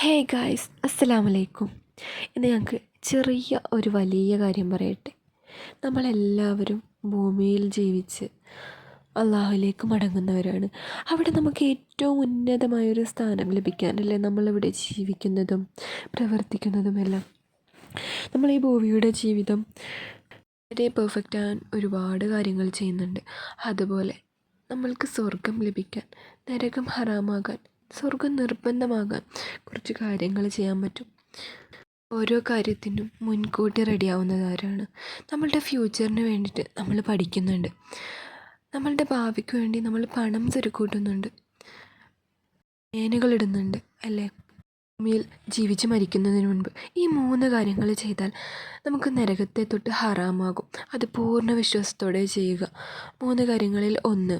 Hey guys, അസ്സലാമു അലൈക്കും. ഇന്ന് ഞങ്ങൾക്ക് ചെറിയ ഒരു വലിയ കാര്യം പറയട്ടെ. നമ്മളെല്ലാവരും ഭൂമിയിൽ ജീവിച്ച് അള്ളാഹുലേക്ക് മടങ്ങുന്നവരാണ്. അവിടെ നമുക്ക് ഏറ്റവും ഉന്നതമായൊരു സ്ഥാനം ലഭിക്കാനല്ലേ നമ്മളിവിടെ ജീവിക്കുന്നതും പ്രവർത്തിക്കുന്നതുമെല്ലാം. നമ്മൾ ഈ ഭൂമിയുടെ ജീവിതം വളരെ പെർഫെക്റ്റ് ആകാൻ ഒരുപാട് കാര്യങ്ങൾ ചെയ്യുന്നുണ്ട്. അതുപോലെ നമ്മൾക്ക് സ്വർഗം ലഭിക്കാൻ, നരകം ഹറാമാകാൻ, സ്വർഗം നിർബന്ധമാകാൻ കുറച്ച് കാര്യങ്ങൾ ചെയ്യാൻ പറ്റും. ഓരോ കാര്യത്തിനും മുൻകൂട്ടി റെഡിയാവുന്നതാരാണ്? നമ്മളുടെ ഫ്യൂച്ചറിന് വേണ്ടിയിട്ട് നമ്മൾ പഠിക്കുന്നുണ്ട്. നമ്മളുടെ ഭാവിക്ക് വേണ്ടി നമ്മൾ പണം സ്വരുക്കൂട്ടുന്നുണ്ട്, പേനുകളിടുന്നുണ്ട് അല്ലേ? ഭൂമിയിൽ ജീവിച്ച് മരിക്കുന്നതിന് മുൻപ് ഈ 3 കാര്യങ്ങൾ ചെയ്താൽ നമുക്ക് നരകത്തെ തൊട്ട് ഹറാമാകും. അത് പൂർണ്ണ വിശ്വാസത്തോടെ ചെയ്യുക. 3 കാര്യങ്ങളിൽ 1,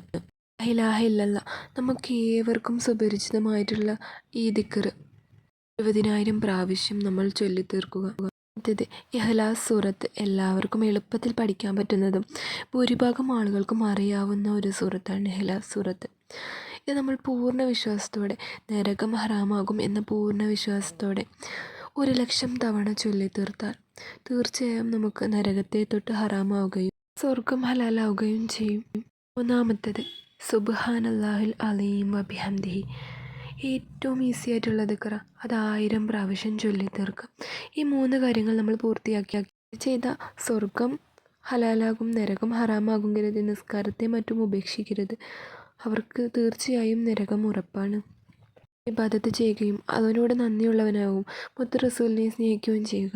ലാ ഇലാഹ ഇല്ലല്ലാഹ്. നമുക്ക് ഏവർക്കും സുപരിചിതമായിട്ടുള്ള ഈ ദിക്ർ 20,000 പ്രാവശ്യം നമ്മൾ ചൊല്ലിത്തീർക്കുക. അടുത്തത് ഇഖ്ലാസ് സൂറത്ത്. എല്ലാവർക്കും എളുപ്പത്തിൽ പഠിക്കാൻ പറ്റുന്നതും ഭൂരിഭാഗം ആളുകൾക്കും അറിയാവുന്ന ഒരു സൂറത്താണ് ഇഖ്ലാസ് സൂറത്ത്. ഇത് നമ്മൾ പൂർണ്ണ വിശ്വാസത്തോടെ, നരകം ഹറാമാകും എന്ന പൂർണ്ണ വിശ്വാസത്തോടെ 1,00,000 തവണ ചൊല്ലിത്തീർത്താൽ തീർച്ചയായും നമുക്ക് നരകത്തെ തൊട്ട് ഹറാമാവുകയും സ്വർഗം ഹലാലാവുകയും ചെയ്യും. 3-മത്തേത് സുബ്ഹാനല്ലാഹിൽ അലീം വബിഹംദിഹി. ഏറ്റവും ഈസി ആയിട്ടുള്ള ദിക്റ. അത് 1000 പ്രാവശ്യം ചൊല്ലിത്തീർക്കാം. ഈ 3 കാര്യങ്ങൾ നമ്മൾ പൂർത്തിയാക്കി ചെയ്ത സ്വർഗം ഹലാലാകും, നരകം ഹറാമാകും കരുതി നിസ്കാരത്തെ മറ്റും ഉപേക്ഷിക്കരുത്. അവർക്ക് തീർച്ചയായും നരകം ഉറപ്പാണ്. ഇബാദത്ത് ചെയ്യുകയും അതിനോട് നന്ദിയുള്ളവനാകും, മുത്ത് റസൂലിനെ സ്നേഹിക്കുകയും ചെയ്യുക.